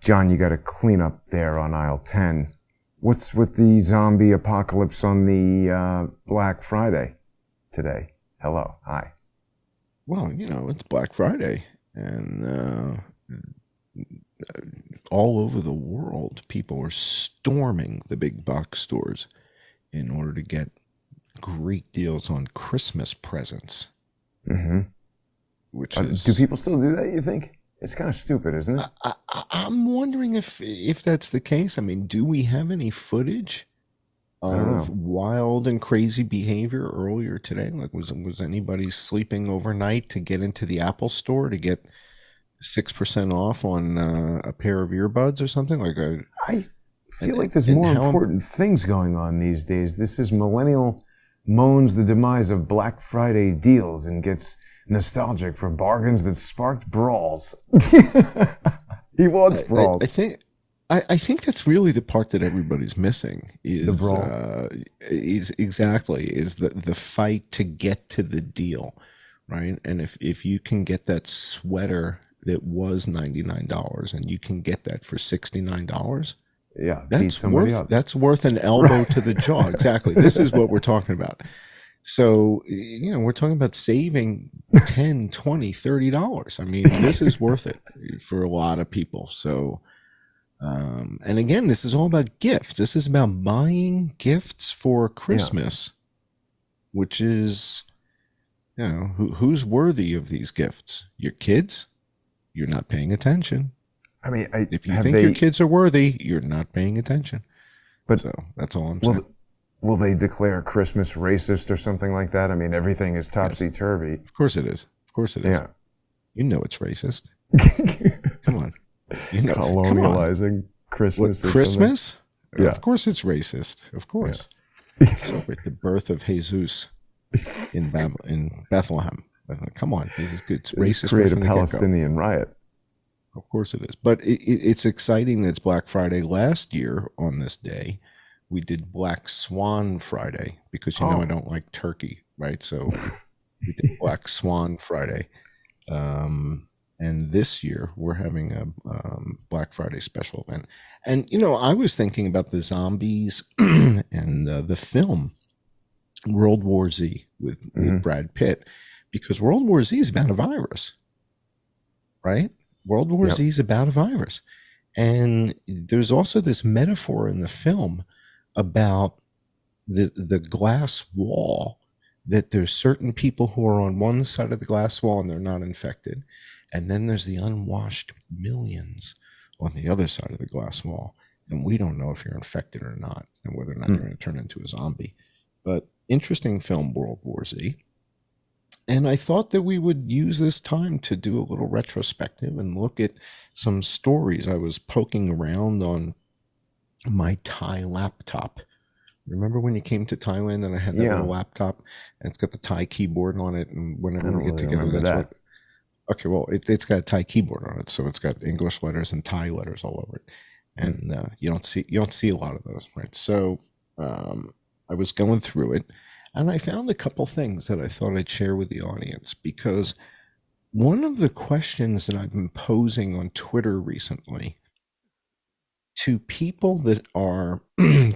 John, you got to clean up there on aisle 10. What's with the zombie apocalypse on the Black Friday today? Hello. Hi. Well, it's Black Friday, and all over the world, people are storming the big box stores in order to get great deals on Christmas presents. Mm-hmm. Which is... Do people still do that, you think? It's kind of stupid, isn't it? I'm wondering if that's the case. I mean, do we have any footage of wild and crazy behavior earlier today? Like, was anybody sleeping overnight to get into the Apple store to get 6% off on a pair of earbuds or something? I feel like there's more important things going on these days. This is millennial moans the demise of Black Friday deals and gets nostalgic for bargains that sparked brawls. He wants brawls. I think that's really the part that everybody's missing is the brawl. Is the fight to get to the deal, right? And if you can get that sweater that was $99 and you can get that for $69, yeah, that's worth an elbow to the jaw. Exactly. This is what we're talking about. So, we're talking about saving $10, $20, $30. I mean, this is worth it for a lot of people. So, and again, this is all about gifts. This is about buying gifts for Christmas, which is, who's worthy of these gifts? Your kids? You're not paying attention. I mean, if you think your kids are worthy, you're not paying attention. But so that's all I'm saying. Will they declare Christmas racist or something like that? I mean, everything is topsy-turvy. Of course it is. Of course it is. Yeah. You know it's racist. Come on. Colonializing Christmas. What, Christmas? Yeah. Of course it's racist. Of course. Yeah. Celebrate the birth of Jesus in Bethlehem. Come on. This is good. It's racist. Create a Palestinian riot. Of course it is. But it's exciting that it's Black Friday. Last year on this day, we did Black Swan Friday because, I don't like turkey, right? So we did Black Swan Friday. And this year we're having a Black Friday special event. And, I was thinking about the zombies and the film World War Z with Brad Pitt, because World War Z is about a virus, right? World War Z is about a virus. And there's also this metaphor in the film about the glass wall, that there's certain people who are on one side of the glass wall and they're not infected. And then there's the unwashed millions on the other side of the glass wall. And we don't know if you're infected or not, and whether or not you're going to turn into a zombie. But interesting film, World War Z. And I thought that we would use this time to do a little retrospective and look at some stories. I was poking around on my Thai laptop. Remember when you came to Thailand and I had that little laptop and it's got the Thai keyboard on it, and whenever we get together, that's what. Okay, well, it's got a Thai keyboard on it, so it's got English letters and Thai letters all over it, and you don't see a lot of those, right? So I was going through it, and I found a couple things that I thought I'd share with the audience, because one of the questions that I've been posing on Twitter recently to people that are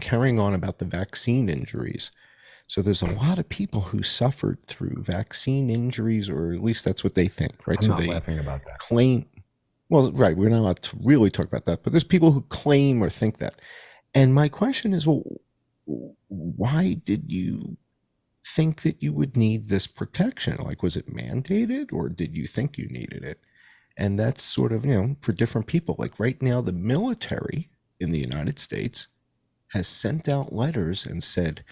carrying on about the vaccine injuries. So there's a lot of people who suffered through vaccine injuries, or at least that's what they think, right? I'm not laughing about that. Well, right, we're not allowed to really talk about that, but there's people who claim or think that. And my question is, well, why did you think that you would need this protection? Like, was it mandated, or did you think you needed it? And that's sort of, for different people. Like right now, the military in the United States has sent out letters and said,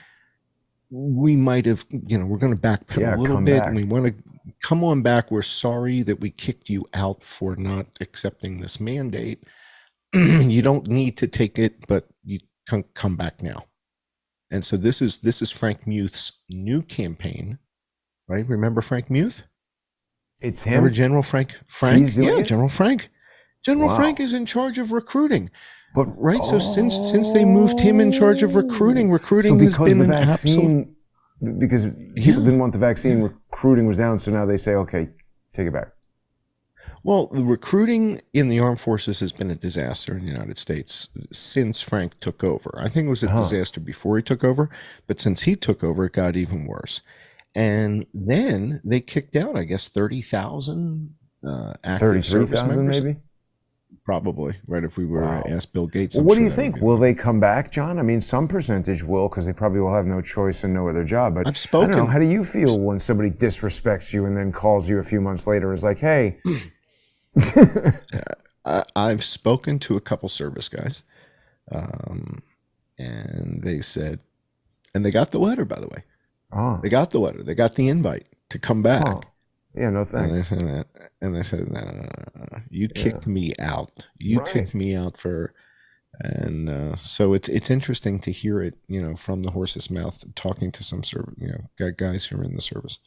we might have, we're going to backpedal a little bit, and we want to come on back. We're sorry that we kicked you out for not accepting this mandate. You don't need to take it, but you can come back now. And so this is Frank Muth's new campaign, right? Remember Frank Muth? It's him. Remember General Frank? Yeah, General Frank. General Frank is in charge of recruiting. But right, so since they moved him in charge of recruiting has been an absolute. Because people didn't want the vaccine, recruiting was down, so now they say, okay, take it back. Well, the recruiting in the armed forces has been a disaster in the United States since Frank took over. I think it was a disaster before he took over, but since he took over, it got even worse. And then they kicked out, I guess, 30,000 active service members. Maybe? Probably, right, if we were to ask Bill Gates. Well, what do you think? Will they come back, John? I mean, some percentage will, because they probably will have no choice and no other job. But I've spoken. I don't know, how do you feel when somebody disrespects you and then calls you a few months later and is like, hey... I've spoken to a couple service guys, and they said, and they got the letter, by the way. Oh. They got the letter. They got the invite to come back. Oh. Yeah, no thanks. And they said, no. You kicked me out. You kicked me out for... And so it's interesting to hear it, from the horse's mouth, talking to some guys who are in the service.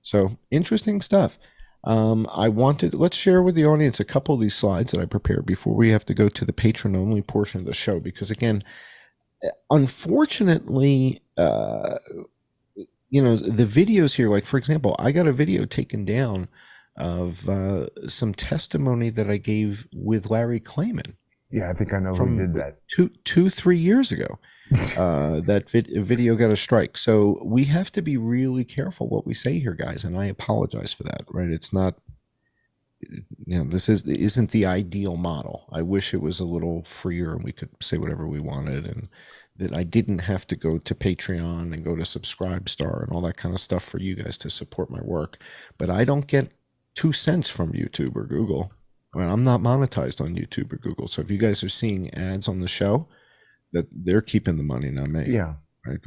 So interesting stuff. Let's share with the audience a couple of these slides that I prepared before we have to go to the patron only portion of the show, because again, unfortunately, the videos here, like for example, I got a video taken down of some testimony that I gave with Larry Klayman. Yeah, I think I know who did that. 3 years ago. That video got a strike. So we have to be really careful what we say here, guys, and I apologize for that, right? It's not, this isn't the ideal model. I wish it was a little freer and we could say whatever we wanted, and that I didn't have to go to Patreon and go to Subscribestar and all that kind of stuff for you guys to support my work. But I don't get 2 cents from YouTube or Google. Well, I'm not monetized on YouTube or Google. So if you guys are seeing ads on the show, that they're keeping the money, not me. Yeah. Right.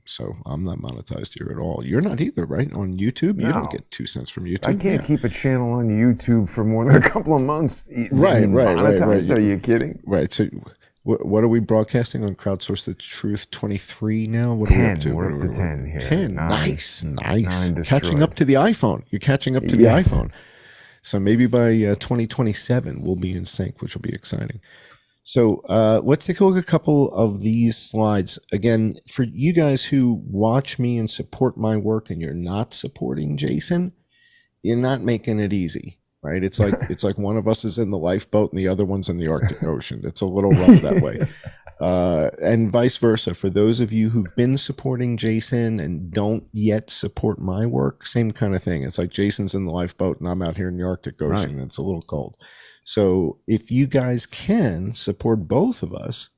So I'm not monetized here at all. You're not either, right? On YouTube, you don't get 2 cents from YouTube. I can't keep a channel on YouTube for more than a couple of months. Right. Are you kidding? Right. So what are we broadcasting on Crowdsource the Truth 23 now? What 10. Are we up to? We're up to 10 here. 10. Nice. Catching up to the iPhone. You're catching up to the iPhone. So maybe by 2027, we'll be in sync, which will be exciting. So let's take a look at a couple of these slides. Again, for you guys who watch me and support my work and you're not supporting Jason, you're not making it easy, right? It's like one of us is in the lifeboat and the other one's in the Arctic Ocean. It's a little rough that way. And vice versa. For those of you who've been supporting Jason and don't yet support my work, same kind of thing. It's like Jason's in the lifeboat and I'm out here in the Arctic Ocean. Right. And it's a little cold. So if you guys can support both of us,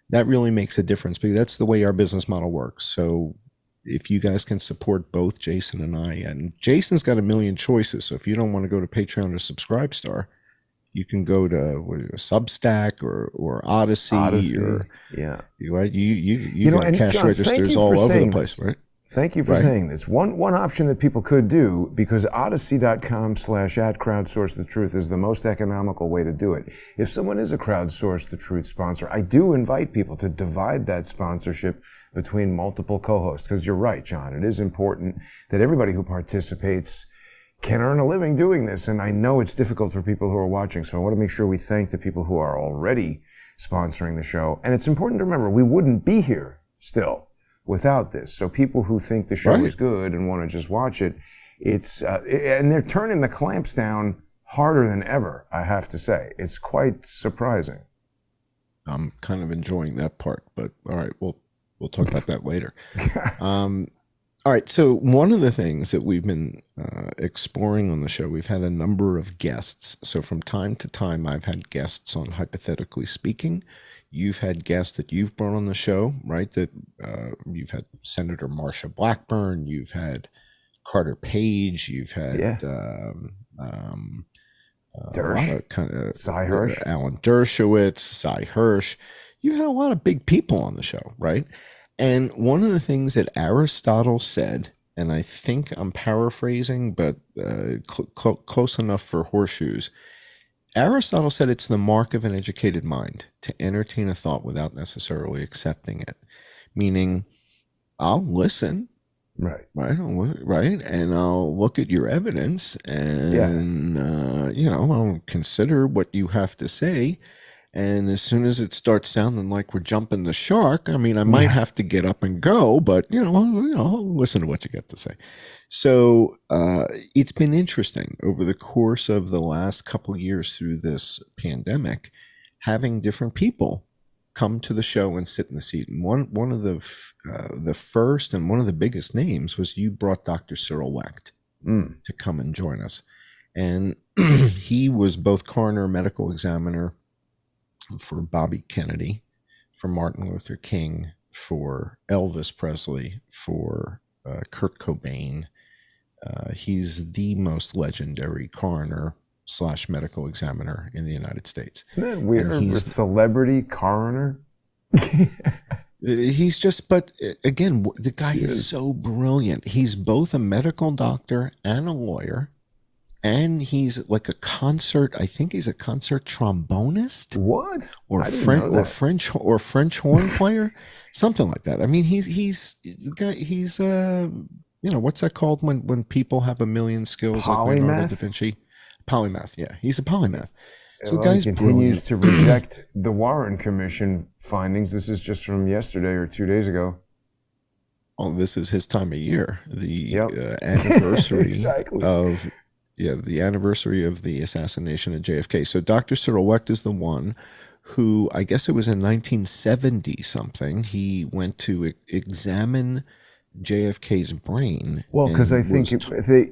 that really makes a difference, because that's the way our business model works. So if you guys can support both Jason and I, and Jason's got a million choices. So if you don't want to go to Patreon or Subscribestar, you can go to Substack or Odyssey. Or, right? You got cash John, registers all over the place, right? Thank you for saying this. One option that people could do, because odyssey.com/@crowdsourcethetruth is the most economical way to do it. If someone is a Crowdsource the Truth sponsor, I do invite people to divide that sponsorship between multiple co-hosts, because you're right, John. It is important that everybody who participates can earn a living doing this. And I know it's difficult for people who are watching, so I want to make sure we thank the people who are already sponsoring the show. And it's important to remember, we wouldn't be here still without this. So people who think the show is good and want to just watch it, and they're turning the clamps down harder than ever, I have to say. It's quite surprising. I'm kind of enjoying that part, but all right, we'll talk about that later. All right, so one of the things that we've been exploring on the show, we've had a number of guests. So from time to time, I've had guests on Hypothetically Speaking. You've had guests that you've brought on the show, right? That you've had Senator Marsha Blackburn, you've had Carter Page, you've had Cy Hirsch, Alan Dershowitz, Cy Hirsch. You've had a lot of big people on the show, right? And one of the things that Aristotle said, and I think I'm paraphrasing, but close enough for horseshoes. Aristotle said it's the mark of an educated mind to entertain a thought without necessarily accepting it. Meaning, I'll listen, right, and I'll look at your evidence, and I'll consider what you have to say, And as soon as it starts sounding like we're jumping the shark, I mean, I might have to get up and go, but I'll listen to what you got to say. So it's been interesting over the course of the last couple of years through this pandemic, having different people come to the show and sit in the seat. And one of the first and one of the biggest names was you brought Dr. Cyril Wecht to come and join us. And he was both coroner, medical examiner for Bobby Kennedy, for Martin Luther King, for Elvis Presley, for Kurt Cobain. He's the most legendary coroner / medical examiner in the United States. Isn't that weird? A celebrity coroner? He's just, but again, the guy is so brilliant. He's both a medical doctor and a lawyer. And he's like a concert. I think he's a concert trombonist. What? Or French horn player, something like that. I mean, he's the guy. He's what's that called when people have a million skills? Polymath? Like Leonardo da Vinci. Polymath. Yeah, he's a polymath. So the guy continues to reject the Warren Commission findings. This is just from yesterday or 2 days ago. Oh, this is his time of year. The anniversary exactly. of. Yeah, the anniversary of the assassination of JFK. So Dr. Cyril Wecht is the one who, I guess it was in 1970 something, he went to examine JFK's brain. Well, because I think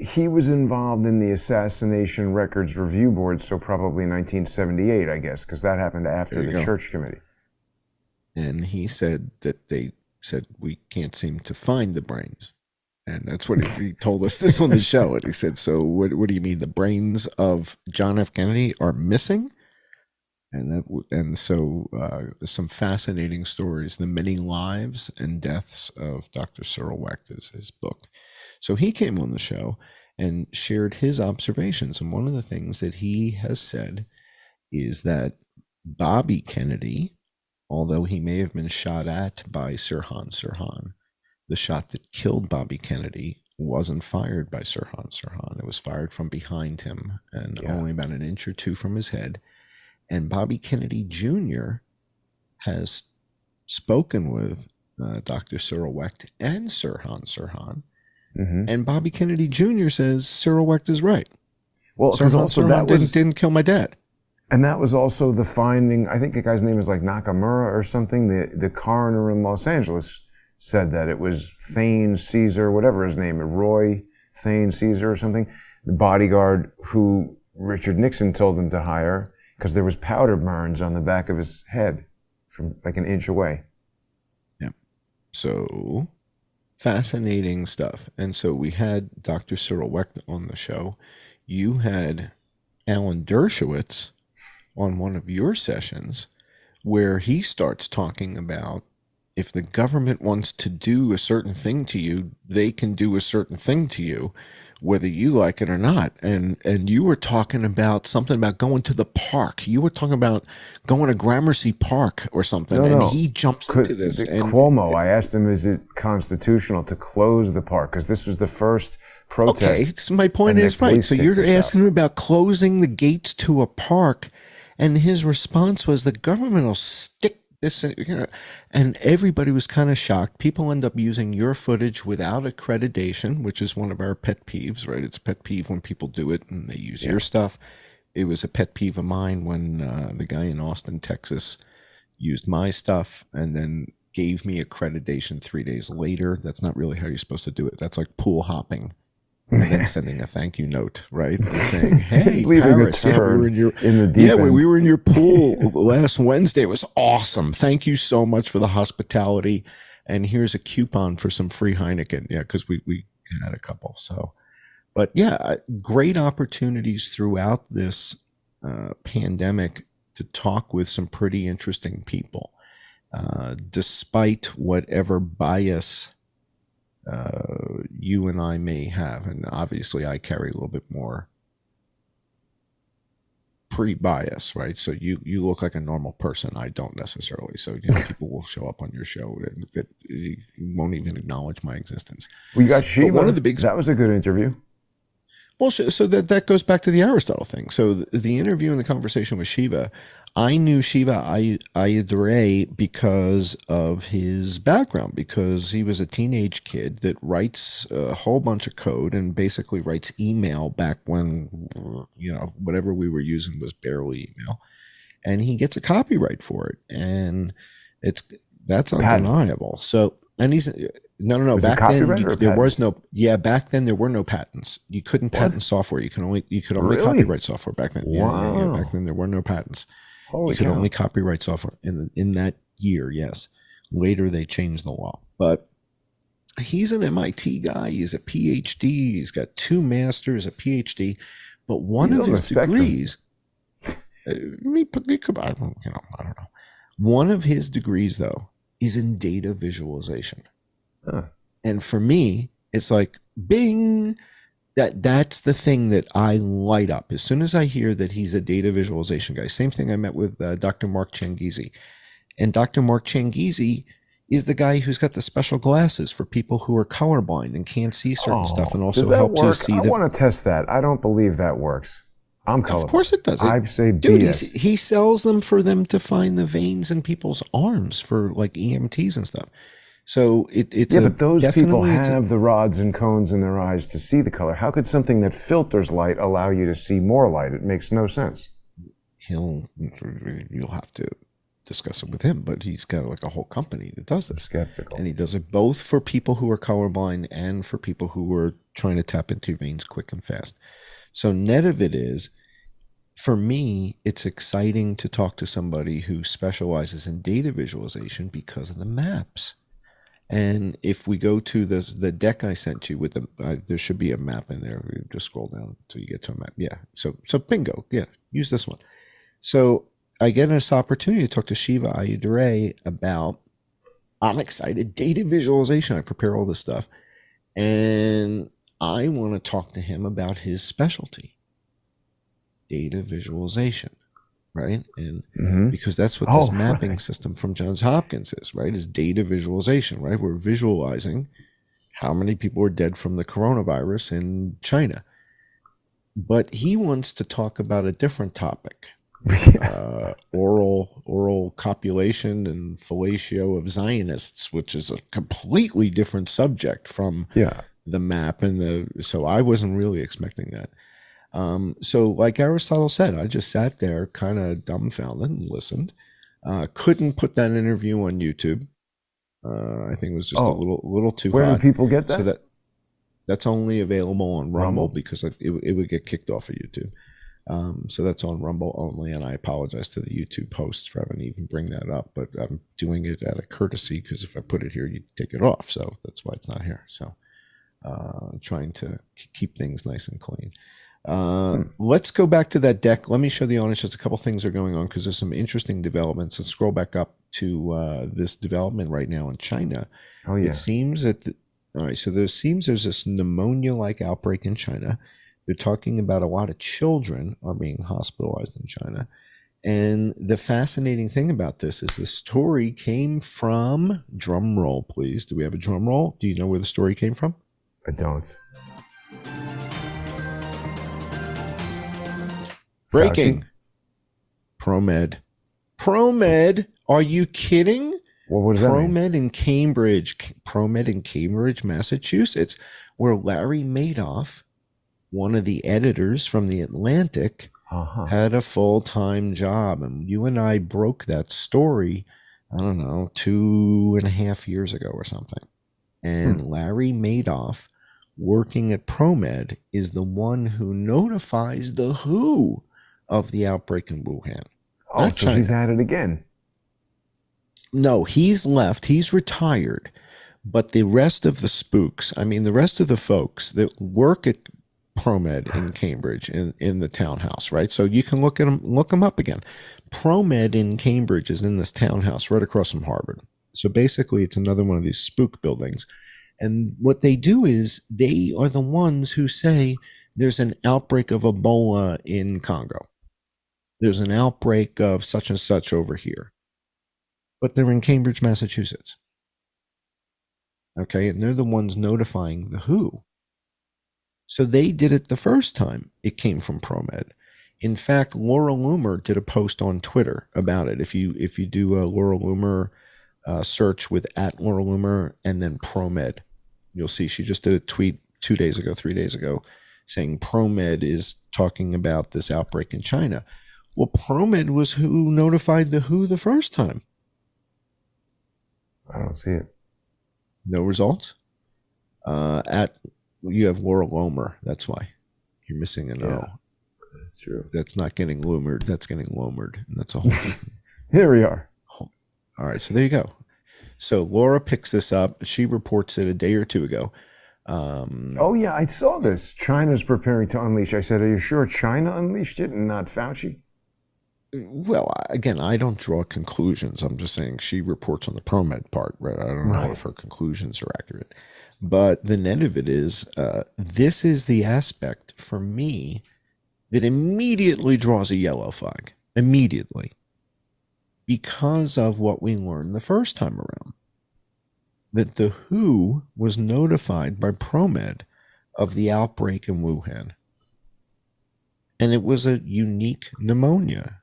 he was involved in the Assassination Records Review Board, so probably 1978, I guess, because that happened after the Church Committee. And he said that they said, we can't seem to find the brains. And that's what he told us this on the show. And he said, so what do you mean? The brains of John F. Kennedy are missing? And so some fascinating stories, The Many Lives and Deaths of Dr. Cyril Wecht is his book. So he came on the show and shared his observations. And one of the things that he has said is that Bobby Kennedy, although he may have been shot at by Sirhan Sirhan, the shot that killed Bobby Kennedy wasn't fired by Sirhan Sirhan. It was fired from behind him and only about an inch or two from his head. And Bobby Kennedy Jr. has spoken with Dr. Cyril Wecht and Sirhan Sirhan. Mm-hmm. And Bobby Kennedy Jr. says Cyril Wecht is right. Well, because also that didn't kill my dad. And that was also the finding. I think the guy's name is like Nakamura or something. The coroner in Los Angeles said that it was Thane Caesar, whatever his name, Roy Thane Caesar or something, the bodyguard who Richard Nixon told him to hire because there was powder burns on the back of his head from like an inch away. Yeah. So fascinating stuff. And so we had Dr. Cyril Wecht on the show. You had Alan Dershowitz on one of your sessions where he starts talking about if the government wants to do a certain thing to you, they can do a certain thing to you, whether you like it or not. And you were talking about something about going to the park. You were talking about going to Gramercy Park or something. No. He jumps into this. Cuomo, I asked him, is it constitutional to close the park? Because this was the first protest. Okay, so my point is right. So you're asking him about closing the gates to a park, and his response was the government will stick this, and everybody was kind of shocked. People end up using your footage without accreditation, which is one of our pet peeves, right? It's a pet peeve when people do it and they use your stuff. It was a pet peeve of mine when the guy in Austin, Texas used my stuff and then gave me accreditation 3 days later. That's not really how you're supposed to do it. That's like pool hopping. And then sending a thank you note, right? And saying, "Hey, Paris, we were in your pool last Wednesday. It was awesome. Thank you so much for the hospitality. And here's a coupon for some free Heineken." Yeah, because we had a couple. So, but yeah, great opportunities throughout this pandemic to talk with some pretty interesting people, despite whatever bias you and I may have. And obviously I carry a little bit more pre-bias, right? So you look like a normal person. I don't necessarily. So people will show up on your show that won't even acknowledge my existence. We got Shiva. One of the big. That was a good interview. Well, so that goes back to the Aristotle thing. So the interview and the conversation with Shiva, I knew Shiva Ayyadurai because of his background, because he was a teenage kid that writes a whole bunch of code and basically writes email back when, whatever we were using was barely email. And he gets a copyright for it. And that's undeniable. So, and he's... No. Back then, back then there were no patents. You couldn't patent software. You could only copyright software back then. Wow. Yeah. Back then there were no patents. Holy you could cow. only copyright software in that year. Yes. Later they changed the law, but he's an MIT guy. He's a PhD. He's got 2 masters, a PhD, but one of his degrees. I don't know. One of his degrees, though, is in data visualization. And for me, it's like, bing, that's the thing that I light up. As soon as I hear that he's a data visualization guy, same thing I met with Dr. Mark Changizi. And Dr. Mark Changizi is the guy who's got the special glasses for people who are colorblind and can't see certain stuff, and also helps us see. I want to test that. I don't believe that works. I'm colorblind. Of course it does. I say dude, BS. He sells them for them to find the veins in people's arms for like EMTs and stuff. So it's but those people have the rods and cones in their eyes to see the color. How could something that filters light allow you to see more light? It makes no sense. You'll have to discuss it with him, but he's got like a whole company that does this. Skeptical. And he does it both for people who are colorblind and for people who are trying to tap into veins quick and fast. So net of it is, for me, it's exciting to talk to somebody who specializes in data visualization because of the maps. And if we go to the deck I sent you with there should be a map in there. Just scroll down until you get to a map. Yeah. So bingo. Yeah. Use this one. So I get this opportunity to talk to Shiva Ayyadurai about, I'm excited, data visualization. I prepare all this stuff. And I want to talk to him about his specialty, data visualization. Right. And because that's what this mapping system from Johns Hopkins is, right? Is data visualization, right? We're visualizing how many people are dead from the coronavirus in China. But he wants to talk about a different topic. Oral copulation and fellatio of Zionists, which is a completely different subject from the map so I wasn't really expecting that. So like Aristotle said, I just sat there kind of dumbfounded and listened. Couldn't put that interview on YouTube. I think it was just a little too hot. Where do people get that? So that's only available on Rumble because it would get kicked off of YouTube. So that's on Rumble only, and I apologize to the YouTube hosts for having to even bring that up, but I'm doing it out of courtesy because if I put it here, you take it off. So that's why it's not here. So trying to keep things nice and clean. Let's go back to that deck. Let me show the audience just a couple things are going on because there's some interesting developments. Let's scroll back up to this development right now in China. Oh, yeah. It seems that, so there's this pneumonia-like outbreak in China. They're talking about a lot of children are being hospitalized in China. And the fascinating thing about this is the story came from, drum roll, please. Do we have a drum roll? Do you know where the story came from? I don't. Breaking. ProMed. ProMed? Are you kidding? Well, what does that mean? ProMed in Cambridge, Massachusetts, where Larry Madoff, one of the editors from The Atlantic, had a full-time job. And you and I broke that story, I don't know, 2.5 years ago or something. And Larry Madoff, working at ProMed, is the one who notifies the WHO of the outbreak in Wuhan. Oh, so he's at it again. No, he's left. He's retired. But the rest of the spooks, the rest of the folks that work at ProMed in Cambridge in the townhouse, right? So you can look them up again. ProMed in Cambridge is in this townhouse right across from Harvard. So basically it's another one of these spook buildings. And what they do is they are the ones who say there's an outbreak of Ebola in Congo. There's an outbreak of such and such over here. But they're in Cambridge, Massachusetts. Okay, and they're the ones notifying the WHO. So they did it the first time. It came from ProMed. In fact, Laura Loomer did a post on Twitter about it. If you do a Laura Loomer search with @Laura Loomer and then ProMed, you'll see she just did a tweet 2 days ago, 3 days ago, saying ProMed is talking about this outbreak in China. Well, ProMed was who notified the WHO the first time. I don't see it. No results? You have Laura Loomer. That's why you're missing an O. That's true. That's not getting loomered. That's getting lomered. And that's a whole different. Here we are. All right. So there you go. So Laura picks this up. She reports it a day or two ago. Oh, yeah. I saw this. China's preparing to unleash. I said, are you sure China unleashed it and not Fauci? Well, again, I don't draw conclusions. I'm just saying she reports on the ProMed part, right? I don't know if her conclusions are accurate. But the net of it is, this is the aspect for me that immediately draws a yellow flag. Immediately. Because of what we learned the first time around. That the WHO was notified by ProMed of the outbreak in Wuhan. And it was a unique pneumonia.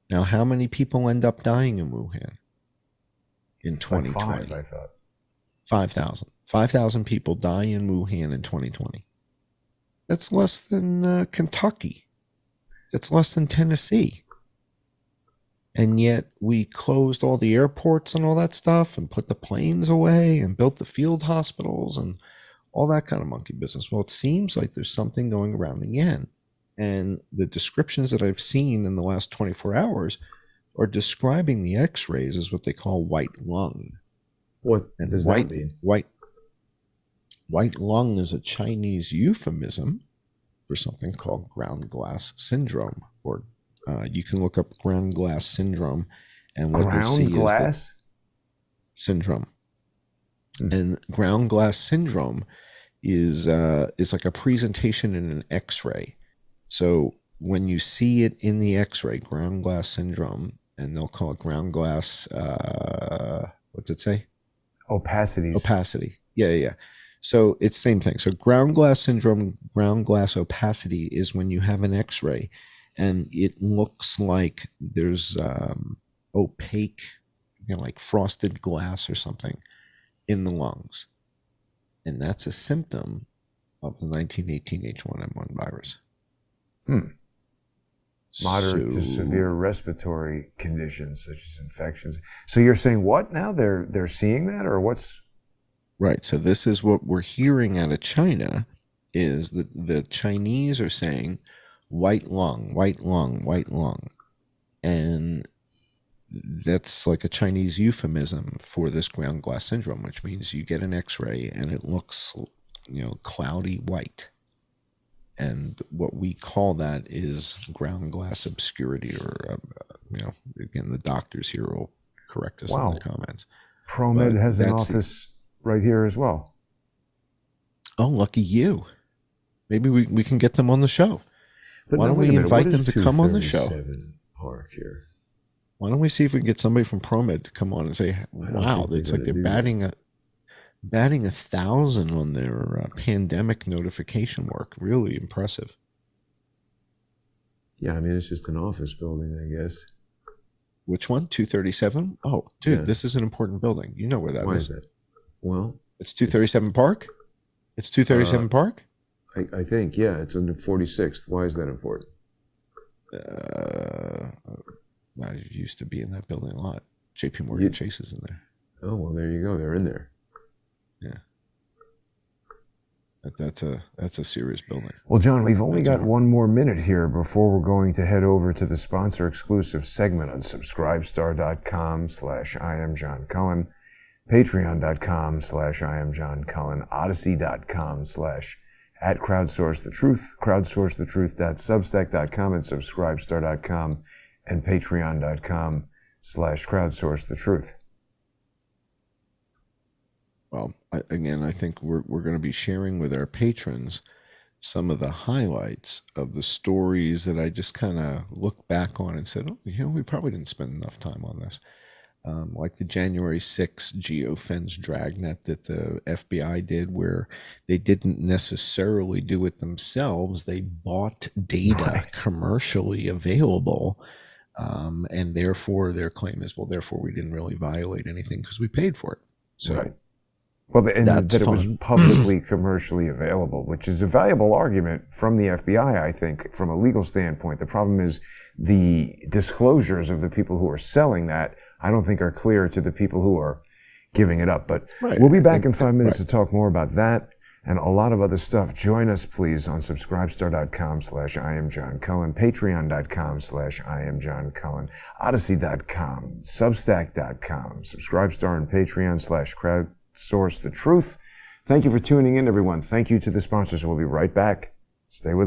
Now, how many people end up dying in Wuhan in 2020? Like 5, I thought. 5,000. 5,000 people die in Wuhan in 2020. That's less than Kentucky. That's less than Tennessee. And yet we closed all the airports and all that stuff and put the planes away and built the field hospitals and all that kind of monkey business. Well, it seems like there's something going around again. And the descriptions that I've seen in the last 24 hours are describing the x-rays as what they call white lung. What does that mean? White lung is a Chinese euphemism for something called ground glass syndrome. Or you can look up ground glass syndrome. And what you see is syndrome. And ground glass syndrome is like a presentation in an x-ray. So when you see it in the x-ray, ground glass syndrome, and they'll call it ground glass, what's it say? Opacity. Yeah. So it's the same thing. So ground glass syndrome, ground glass opacity is when you have an x-ray and it looks like there's opaque, like frosted glass or something in the lungs. And that's a symptom of the 1918 H1N1 virus. Moderate to severe respiratory conditions such as infections. So you're saying what now? They're seeing that, or what's right? So this is what we're hearing out of China is that the Chinese are saying white lung, white lung, white lung, and that's like a Chinese euphemism for this ground glass syndrome, which means you get an X-ray and it looks, cloudy white. And what we call that is ground glass obscurity, or, again, the doctors here will correct us in the comments. ProMed has an office right here as well. Oh, lucky you. Maybe we can get them on the show. But why don't we invite them to come on the show? Park here. Why don't we see if we can get somebody from ProMed to come on and say, wow, it's like they're batting 1,000 on their pandemic notification work. Really impressive. Yeah, I mean, it's just an office building, I guess. Which one? 237? Oh, dude, This is an important building. You know where that is. Why is that? Well, it's 237 Park? It's 237 Park? I think, yeah. It's on the 46th. Why is that important? I used to be in that building a lot. JP Morgan Chase is in there. Oh, well, there you go. They're in there. Yeah. That's a serious building. Well, John, we've only got one more minute here before we're going to head over to the sponsor exclusive segment on subscribestar.com/IamJohnCullen, patreon.com/IamJohnCullen, odyssey.com/@crowdsourcethetruth, crowdsourcethetruth.substack.com, and subscribestar.com, and patreon.com/crowdsourcethetruth. Well, I think we're going to be sharing with our patrons some of the highlights of the stories that I just kind of looked back on and said, we probably didn't spend enough time on this. like the January 6th geofence dragnet that the FBI did, where they didn't necessarily do it themselves. They bought data commercially available, and therefore their claim is, well, therefore we didn't really violate anything because we paid for it. So well, and that it was publicly commercially available, which is a valuable argument from the FBI, I think, from a legal standpoint. The problem is the disclosures of the people who are selling that, I don't think, are clear to the people who are giving it up. But we'll be back in 5 minutes to talk more about that and a lot of other stuff. Join us, please, on subscribestar.com/IamJohnCullen, patreon.com/IamJohnCullen, odyssey.com, substack.com, subscribestar and Patreon/crowdsource the truth. Thank you for tuning in, everyone. Thank you to the sponsors. We'll be right back. Stay with us.